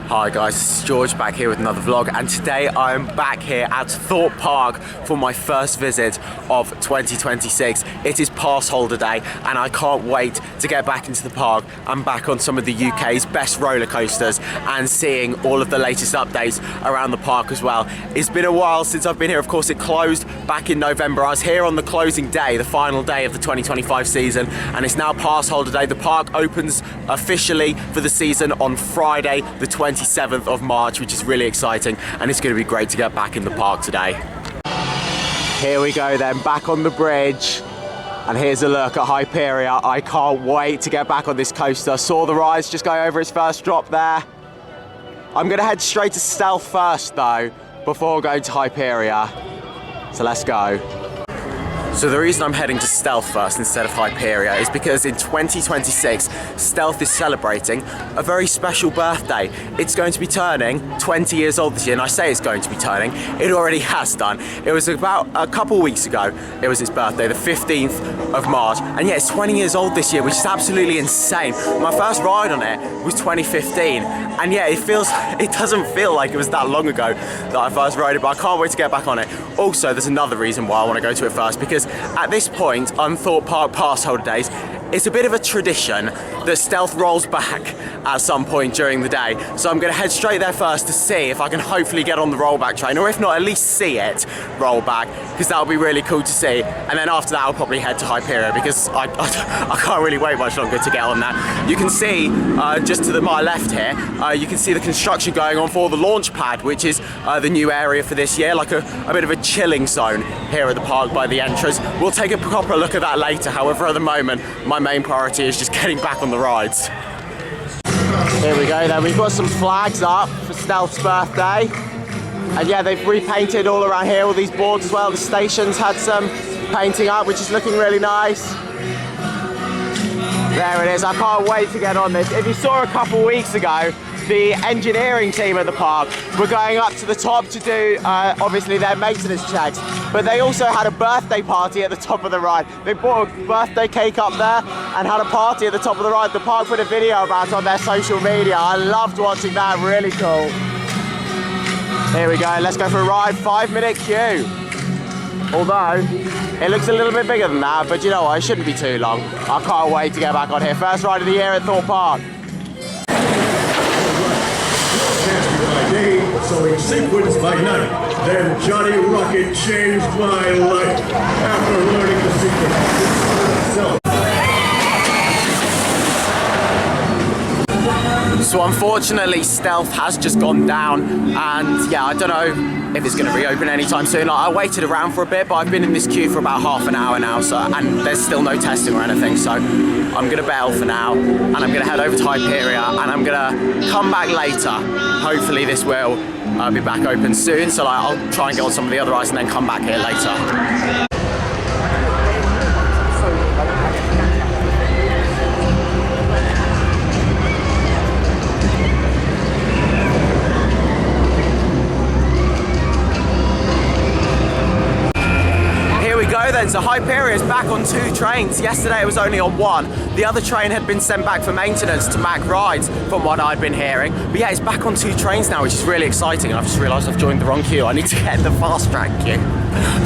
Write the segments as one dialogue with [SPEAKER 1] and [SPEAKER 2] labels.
[SPEAKER 1] Hi guys, this is George back here with another vlog, and today I'm back here at Thorpe Park for my first visit of 2026. It is pass holder day and I can't wait to get back into the park and back on some of the UK's best roller coasters and seeing all of the latest updates around the park as well. It's been a while since I've been here. Of course, it closed back in November. I was here on the closing day, the final day of the 2025 season, and it's now pass holder day. The park opens officially for the season on Friday the 27th of March, which is really exciting, and it's going to be great to get back in the park today. Here we go then, back on the bridge, and here's a look at Hyperia. I can't wait to get back on this coaster. Saw the rise just go over its first drop there. I'm going to head straight to Stealth first though, before going to Hyperia. So let's go. So the reason I'm heading to Stealth first instead of Hyperia is because in 2026, Stealth is celebrating a very special birthday. It's going to be turning 20 years old this year, and I say it's going to be turning, it already has done. It was about a couple weeks ago, it was its birthday, the 15th of March, and yeah, it's 20 years old this year, which is absolutely insane. My first ride on it was 2015, and yeah, it doesn't feel like it was that long ago that I first rode it, but I can't wait to get back on it. Also, there's another reason why I want to go to it first, because at this point on Thorpe Park pass holder days, it's a bit of a tradition that Stealth rolls back at some point during the day. So I'm going to head straight there first to see if I can hopefully get on the rollback train, or if not, at least see it roll back, because that would be really cool to see. And then after that, I'll probably head to Hyperia, because I can't really wait much longer to get on that. You can see just to my left here, you can see the construction going on for the launch pad, which is the new area for this year, like a bit of a chilling zone here at the park by the entrance. We'll take a proper look at that later. However, at the moment, my main priority is just getting back on the rides. Here we go then, we've got some flags up for Stealth's birthday. And yeah, they've repainted all around here, all these boards as well. The station's had some painting up, which is looking really nice. There it is, I can't wait to get on this. If you saw a couple weeks ago, the engineering team at the park were going up to the top to do, obviously, their maintenance checks. But they also had a birthday party at the top of the ride. They brought a birthday cake up there and had a party at the top of the ride. The park put a video about it on their social media. I loved watching that, really cool. Here we go, let's go for a ride, 5-minute queue. Although, it looks a little bit bigger than that, but you know what, it shouldn't be too long. I can't wait to get back on here. First ride of the year at Thorpe Park.
[SPEAKER 2] Day, so in sequence by night. Then Johnny Rocket changed my life after learning the secret of
[SPEAKER 1] So unfortunately, Stealth has just gone down, and yeah, I don't know if it's going to reopen anytime soon. I waited around for a bit, but I've been in this queue for about half an hour now, and there's still no testing or anything, so I'm going to bail for now, and I'm going to head over to Hyperia, and I'm going to come back later. Hopefully this will be back open soon, so I'll try and get on some of the other rides and then come back here later. Then, so Hyperia is back on 2 trains. Yesterday it was only on 1. The other train had been sent back for maintenance to Mac Rides, from what I'd been hearing. But yeah, it's back on 2 trains now, which is really exciting. I've just realised I've joined the wrong queue. I need to get in the fast track queue.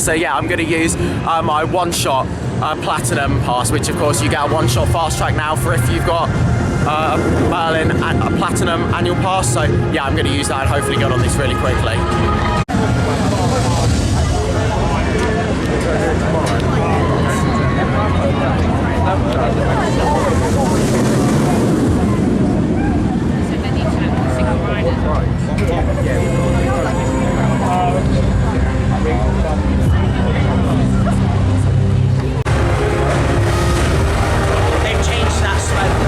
[SPEAKER 1] So yeah, I'm going to use my one-shot platinum pass, which of course you get a one-shot fast track now for if you've got a Berlin and a platinum annual pass. So yeah, I'm going to use that and hopefully get on this really quickly.
[SPEAKER 3] They've changed that slope.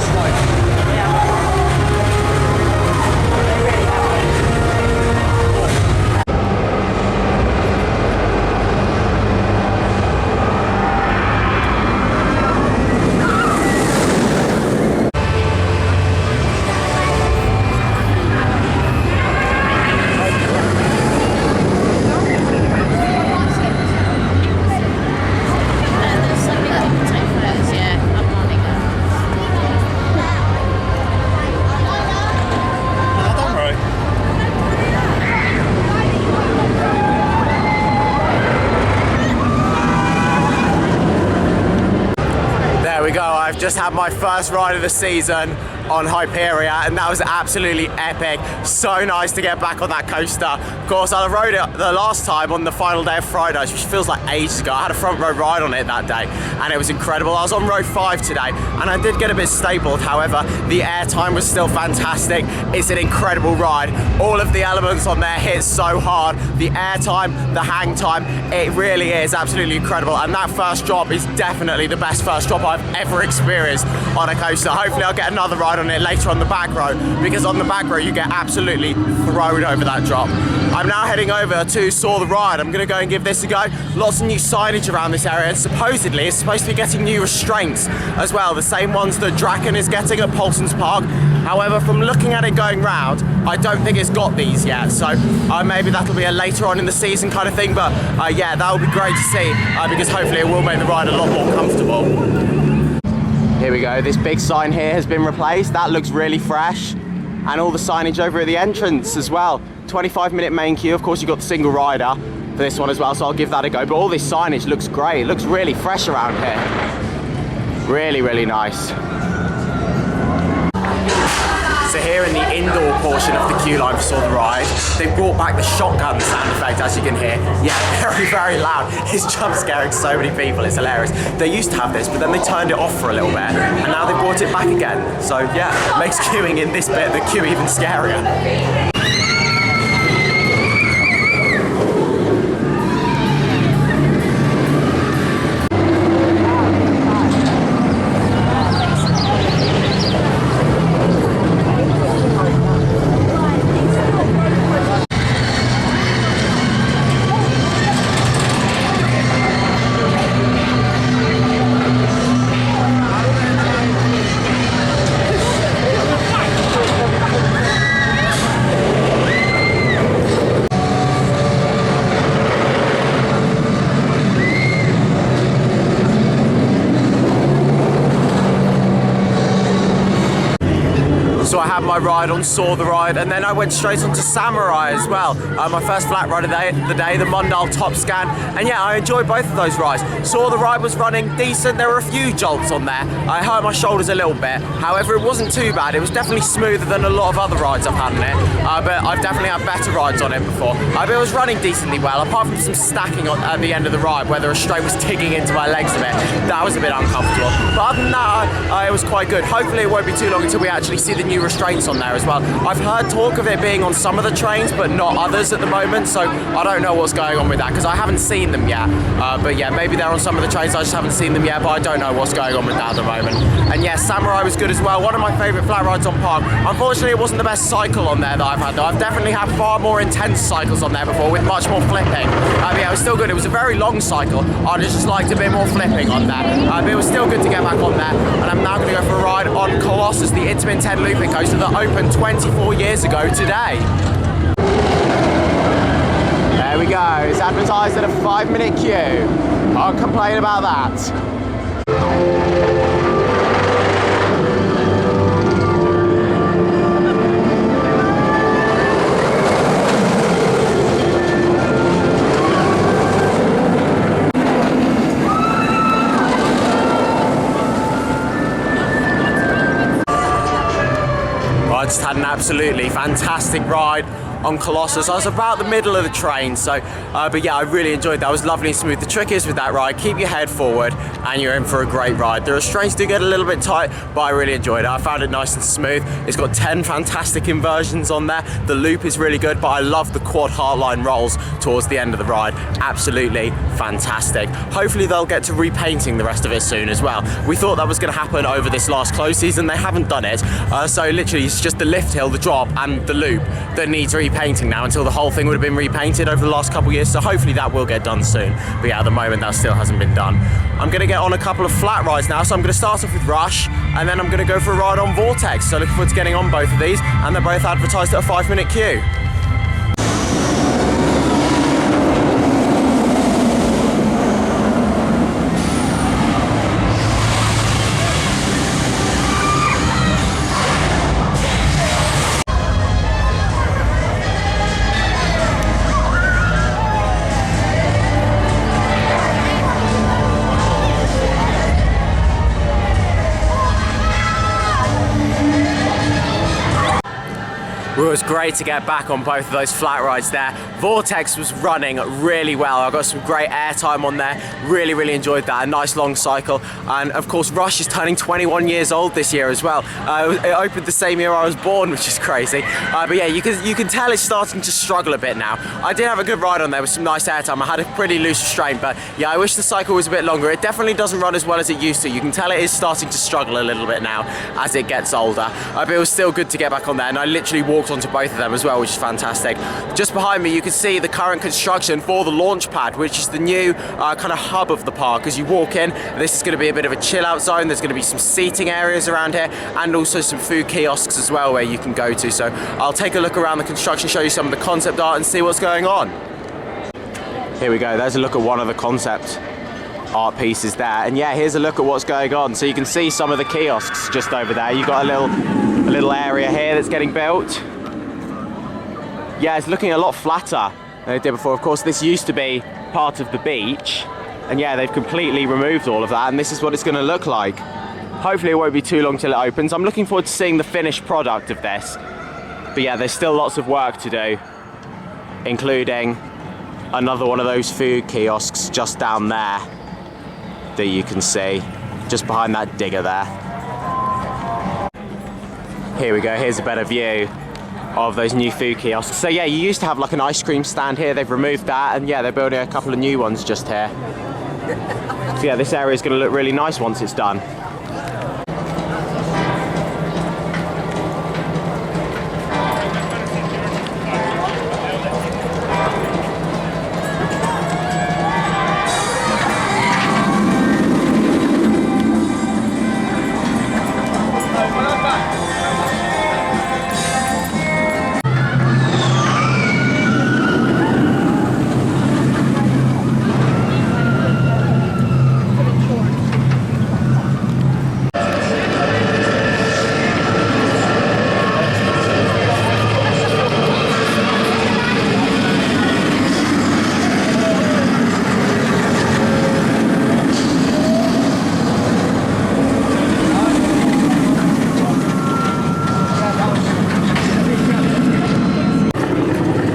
[SPEAKER 1] just had my first ride of the season on Hyperia, and that was absolutely epic. So nice to get back on that coaster. Of course, I rode it the last time on the final day of Fridays, which feels like ages ago. I had a front row ride on it that day, and it was incredible. I was on row 5 today, and I did get a bit stabled. However, the air time was still fantastic. It's an incredible ride. All of the elements on there hit so hard. The air time, the hang time, it really is absolutely incredible. And that first drop is definitely the best first drop I've ever experienced on a coaster. Hopefully I'll get another ride on it later on the back row, because on the back row you get absolutely thrown over that drop. I'm now heading over to Saw the Ride. I'm going to go and give this a go. Lots of new signage around this area, and supposedly it's supposed to be getting new restraints as well, the same ones that Draken is getting at Paulson's Park. However, from looking at it going round, I don't think it's got these yet, so maybe that'll be a later on in the season kind of thing, but yeah, that would be great to see, because hopefully it will make the ride a lot more comfortable. Here we go, this big sign here has been replaced. That looks really fresh, and all the signage over at the entrance as well. 25-minute main queue. Of course, you've got the single rider for this one as well, so I'll give that a go. But all this signage looks great. It looks really fresh around here. Really, really nice. So here in the indoor portion of the queue line for Saw the Ride, they brought back the shotgun sound effect, as you can hear. Yeah, very, very loud. It's jump scaring so many people, it's hilarious. They used to have this, but then they turned it off for a little bit, and now they brought it back again. So yeah, it makes queuing in this bit of the queue even scarier. So I had my ride on Saw the Ride, and then I went straight on to Samurai as well. My first flat ride of the day, the Mundal Top Scan, and yeah, I enjoyed both of those rides. Saw the Ride was running decent. There were a few jolts on there. I hurt my shoulders a little bit. However, it wasn't too bad. It was definitely smoother than a lot of other rides I've had on it, but I've definitely had better rides on it before. But it was running decently well, apart from some stacking at the end of the ride where the restraint was digging into my legs a bit. That was a bit uncomfortable. But other than that, it was quite good. Hopefully it won't be too long until we actually see the new restraints on there as well. I've heard talk of it being on some of the trains, but not others at the moment, so I don't know what's going on with that, because I haven't seen them yet. But yeah, maybe they're on some of the trains, I just haven't seen them yet, but I don't know what's going on with that at the moment. And yeah, Samurai was good as well, one of my favourite flat rides on Park. Unfortunately, it wasn't the best cycle on there that I've had though. I've definitely had far more intense cycles on there before, with much more flipping. Yeah, it was still good. It was a very long cycle. I'd just liked a bit more flipping on there. But it was still good to get back on there. And I'm now going to go for a ride on Colossus, the Intamin 10 looping coaster that opened 24 years ago today. There we go. It's advertised at a 5-minute queue. Can't complain about that. I just had an absolutely fantastic ride on Colossus. I was about the middle of the train, so but yeah, I really enjoyed that. It was lovely and smooth. The trick is with that ride, keep your head forward and you're in for a great ride. The restraints do get a little bit tight, but I really enjoyed it. I found it nice and smooth. It's got 10 fantastic inversions on there. The loop is really good, but I love the quad heartline rolls towards the end of the ride. Absolutely fantastic. Hopefully they'll get to repainting the rest of it soon as well. We thought that was going to happen over this last close season. They haven't done it, so literally it's just the lift hill, the drop and the loop that needs repainting now, until the whole thing would have been repainted over the last couple of years, so hopefully that will get done soon. But yeah, at the moment that still hasn't been done. I'm going to get on a couple of flat rides now, so I'm going to start off with Rush, and then I'm going to go for a ride on Vortex, so looking forward to getting on both of these, and they're both advertised at a 5-minute queue. Well, it was great to get back on both of those flat rides there. Vortex was running really well. I got some great airtime on there. Really enjoyed that. A nice long cycle. And of course, Rush is turning 21 years old this year as well. It opened the same year I was born, which is crazy. But yeah, you can tell it's starting to struggle a bit now. I did have a good ride on there with some nice airtime. I had a pretty loose restraint, but yeah, I wish the cycle was a bit longer. It definitely doesn't run as well as it used to. You can tell it is starting to struggle a little bit now as it gets older. But it was still good to get back on there, and I literally walked onto both of them as well, which is fantastic. Just behind me you can see the current construction for the launch pad, which is the new kind of hub of the park. As you walk in, this is going to be a bit of a chill out zone. There's going to be some seating areas around here and also some food kiosks as well where you can go to. So I'll take a look around the construction, show you some of the concept art and see what's going on. Here we go, there's a look at one of the concept art pieces there, and yeah, here's a look at what's going on. So you can see some of the kiosks just over there. You've got a little area here that's getting built. Yeah, it's looking a lot flatter than it did before. Of course, this used to be part of the beach, and yeah, they've completely removed all of that, and this is what it's going to look like. Hopefully it won't be too long till it opens. I'm looking forward to seeing the finished product of this. But yeah, there's still lots of work to do, including another one of those food kiosks just down there that you can see, just behind that digger there. Here we go, here's a better view of those new food kiosks. So yeah, you used to have like an ice cream stand here. They've removed that, and yeah, they're building a couple of new ones just here. So yeah, this area is going to look really nice once it's done.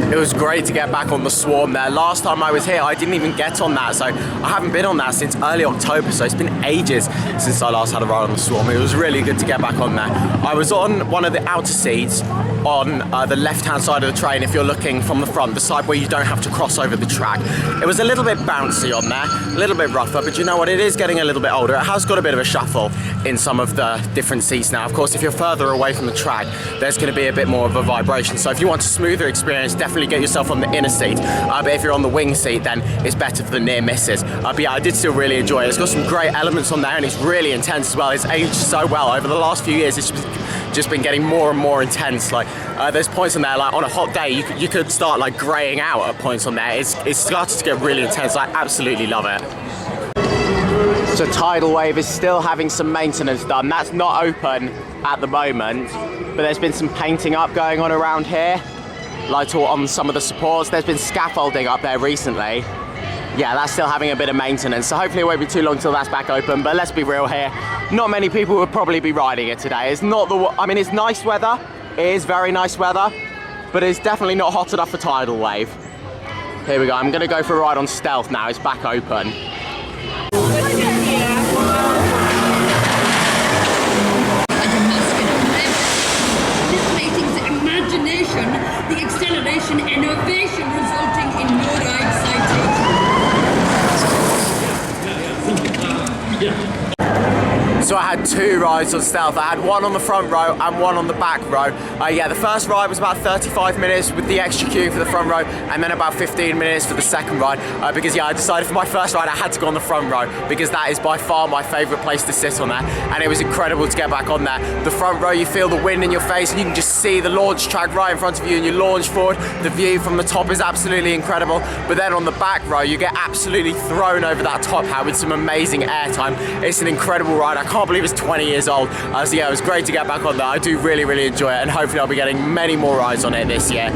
[SPEAKER 1] It was great to get back on the Swarm there. Last time I was here, I didn't even get on that, so I haven't been on that since early October, so it's been ages since I last had a ride on the Swarm. It was really good to get back on there. I was on one of the outer seats on the left-hand side of the train if you're looking from the front, the side where you don't have to cross over the track. It was a little bit bouncy on there, a little bit rougher, but you know what, it is getting a little bit older. It has got a bit of a shuffle in some of the different seats now. Of course, if you're further away from the track, there's going to be a bit more of a vibration, so if you want a smoother experience, definitely get yourself on the inner seat, but if you're on the wing seat, then it's better for the near misses. But yeah, I did still really enjoy it. It's got some great elements on there, and it's really intense as well. It's aged so well over the last few years. It's just been getting more and more intense. Like there's points on there, like on a hot day, you could start like greying out at points on there. It's started to get really intense. I absolutely love it. So Tidal Wave is still having some maintenance done. That's not open at the moment, but there's been some painting up going on around here, like on some of the supports. There's been scaffolding up there recently. Yeah, that's still having a bit of maintenance, so hopefully it won't be too long till that's back open. But let's be real here, not many people would probably be riding it today. It's not I mean, it's nice weather, it is very nice weather, but it's definitely not hot enough for Tidal Wave. Here we go, I'm gonna go for a ride on Stealth now. It's back open.
[SPEAKER 4] The acceleration innovation resulting in no ride citation.
[SPEAKER 1] So I had two rides on Stealth. I had one on the front row and one on the back row. Yeah, the first ride was about 35 minutes with the extra queue for the front row, and then about 15 minutes for the second ride, because yeah, I decided for my first ride I had to go on the front row, because that is by far my favourite place to sit on there, and it was incredible to get back on there. The front row, you feel the wind in your face, and you can just see the launch track right in front of you, and you launch forward. The view from the top is absolutely incredible, but then on the back row, you get absolutely thrown over that top hat with some amazing airtime. It's an incredible ride. I can't believe it's 20 years old. So yeah, it was great to get back on there. I do really enjoy it, and hopefully I'll be getting many more rides on it this year.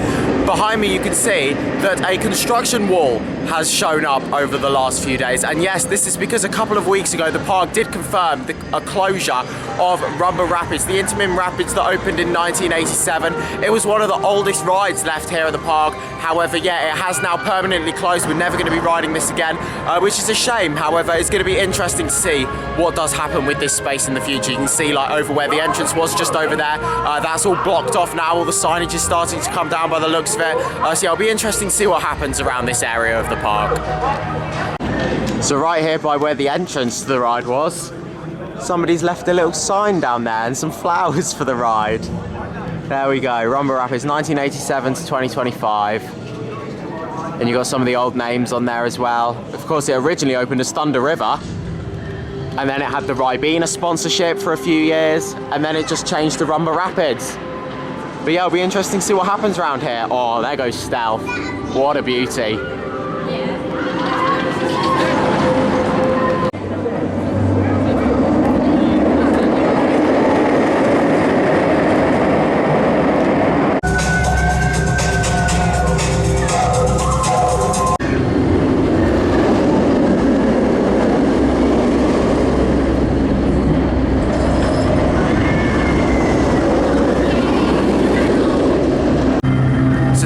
[SPEAKER 1] Behind me you can see that a construction wall has shown up over the last few days. And yes, this is because a couple of weeks ago the park did confirm a closure of Rumba Rapids, the Intamin Rapids that opened in 1987. It was one of the oldest rides left here at the park. However, yeah, it has now permanently closed. We're never going to be riding this again, which is a shame. However, it's going to be interesting to see what does happen with this space in the future. You can see like over where the entrance was, just over there, that's all blocked off now. All the signage is starting to come down by the looks of it. So yeah, it'll be interesting to see what happens around this area of the park. So right here by where the entrance to the ride was, somebody's left a little sign down there and some flowers for the ride. There we go, Rumba Rapids 1987 to 2025. And you got some of the old names on there as well. Of course, it originally opened as Thunder River, and then it had the Ribena sponsorship for a few years, and then it just changed to Rumba Rapids. But yeah, it'll be interesting to see what happens around here. Oh, there goes Stealth. What a beauty.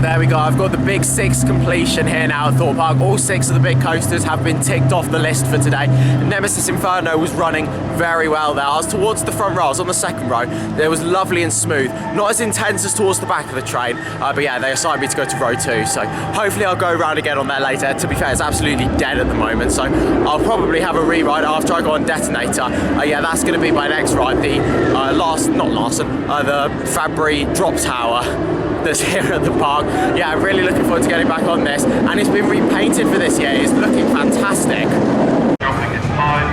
[SPEAKER 1] There we go, I've got the big 6 completion here now at Thorpe Park. All 6 of the big coasters have been ticked off the list for today. Nemesis Inferno was running very well there. I was towards the front row, I was on the second row. It was lovely and smooth, not as intense as towards the back of the train, but yeah, they assigned me to go to row 2, so hopefully I'll go around again on there later. To be fair, it's absolutely dead at the moment, so I'll probably have a re-ride after I go on Detonator. Yeah, that's going to be my next ride, the the Fabry Drop Tower that's here at the park. Yeah, I'm really looking forward to getting back on this, and it's been repainted for this year. It's looking fantastic.
[SPEAKER 5] Dropping in 5,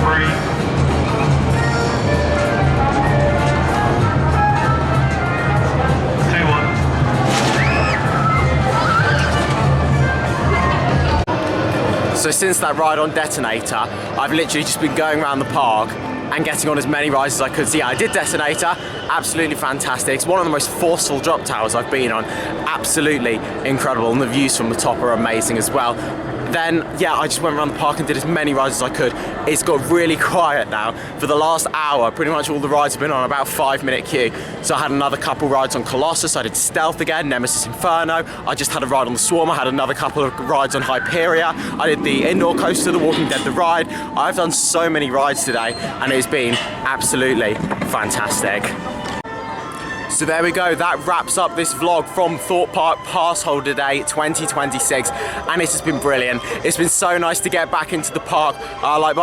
[SPEAKER 5] 3, 2, 1.
[SPEAKER 1] So since that ride on Detonator, I've literally just been going around the park and getting on as many rides as I could. So yeah, I did Detonator, absolutely fantastic. It's one of the most forceful drop towers I've been on. Absolutely incredible, and the views from the top are amazing as well. Then, yeah, I just went around the park and did as many rides as I could. It's got really quiet now. For the last hour, pretty much all the rides have been on about a 5-minute queue. So I had another couple rides on Colossus, I did Stealth again, Nemesis Inferno. I just had a ride on the Swarm, I had another couple of rides on Hyperia. I did the indoor coaster, the Walking Dead, the ride. I've done so many rides today, and it's been absolutely fantastic. So there we go, that wraps up this vlog from Thorpe Park Passholder Day 2026, and it has been brilliant. It's been so nice to get back into the park, like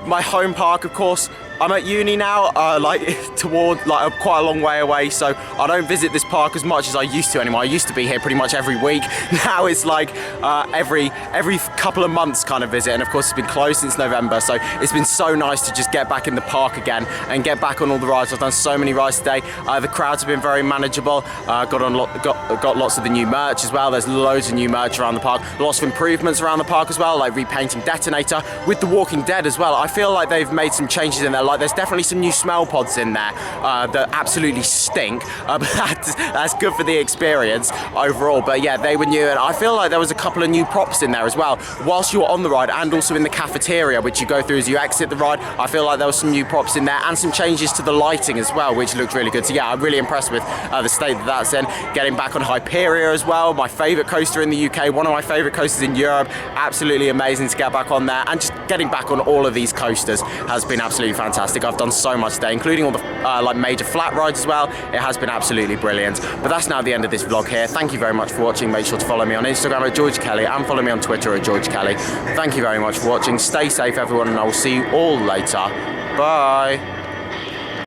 [SPEAKER 1] my home park, of course. I'm at uni now, quite a long way away, so I don't visit this park as much as I used to anymore. I used to be here pretty much every week. Now it's like every couple of months kind of visit, and of course it's been closed since November, so it's been so nice to just get back in the park again and get back on all the rides. I've done so many rides today. The crowds have been very manageable. Got lots of the new merch as well. There's loads of new merch around the park. Lots of improvements around the park as well, like repainting Detonator with the Walking Dead as well. I feel like they've made some changes in there. Like there's definitely some new smell pods in there that absolutely stink, but that's good for the experience overall. But yeah, they were new, and I feel like there was a couple of new props in there as well whilst you were on the ride, and also in the cafeteria which you go through as you exit the ride. I feel like there was some new props in there and some changes to the lighting as well, which looked really good. So yeah, I'm really impressed with the state that that's in. Getting back on Hyperia as well, my favourite coaster in the UK, one of my favourite coasters in Europe. Absolutely amazing to get back on there, and just getting back on all of these coasters has been absolutely fantastic. I've done so much today, including all the major flat rides as well. It has been absolutely brilliant. But that's now the end of this vlog here. Thank you very much for watching. Make sure to follow me on Instagram at George Kelly, and follow me on Twitter at George Kelly. Thank you very much for watching. Stay safe, everyone, and I will see you all later. Bye.